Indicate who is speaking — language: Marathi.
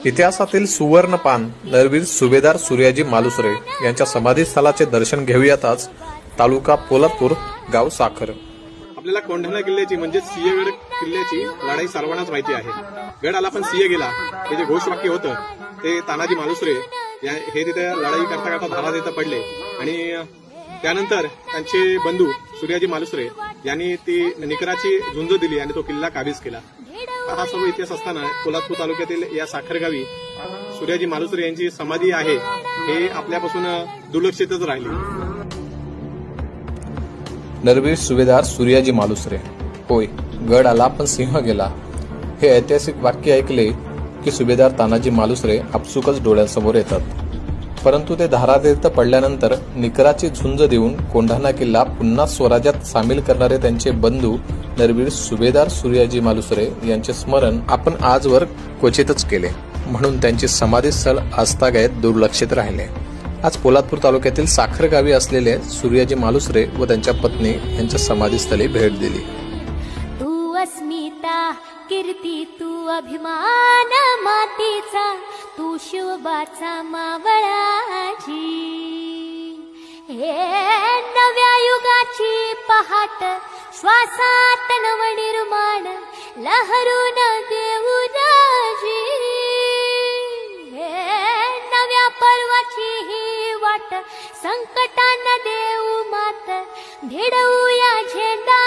Speaker 1: इतिहासातील सुवर्णपान नरवीर सुभेदार सूर्याजी मालुसरे यांच्या समाधीस्थळाचे दर्शन घेऊयातच तालुका पोलादपूर, गाव साखर।
Speaker 2: आपल्याला कोंढाणा किल्ल्याची म्हणजे सिंहगड किल्ल्याची लढाई सर्वांनाच माहिती आहे। गड आला पण सिंह गेला हे जे घोषवाक्य होतं ते तानाजी मालुसरे हे तिथे लढाई करता करता धारा देता पडले आणि त्यानंतर त्यांचे बंधू सूर्याजी मालुसरे यांनी ती निकराची झुंज दिली आणि तो किल्ला काबीज केला। हा सर्व इतिहास असताना पोलादपूर तालुक्यातील या साखर गावी सूर्याजी मालुसरे यांची समाधी आहे हे आपल्यापासून दुर्लक्षितच राहिले।
Speaker 1: नरवीर सुभेदार सूर्याजी मालुसरे, होय गड आला पण सिंह गेला हे ऐतिहासिक वाक्य ऐकले की सुभेदार तानाजी मालुसरे आपसुकच डोळ्यासमोर येतात। परंतु ते धारातीर्थ पडल्यानंतर निकराची झुंज देऊन कोंढाणा किल्ला पुन्हा स्वराज्यात सामील करणारे त्यांचे बंधू नरवीर सुभेदार सूर्याजी मालुसरे यांचे स्मरण आपण आजवर क्वचितच केले, म्हणून त्यांचे समाधीस्थळ आजतागायत दुर्लक्षित राहिले। आज पोलादपूर तालुक्यातील साखर गावी असलेले सूर्याजी मालुसरे व त्यांच्या पत्नी यांच्या समाधीस्थळी भेट दिली।
Speaker 3: तू अस्मिता कीर्ती, तू अभिमान मातीचा, तू शिवबाचा मावळाची, हे नव्या युगाची पहाट श्वासात नवनिर्माण लहरून देऊ राजी, हे नव्या पर्वाची ही वाट संकटांना देऊ मात, भिडवूया झेंडा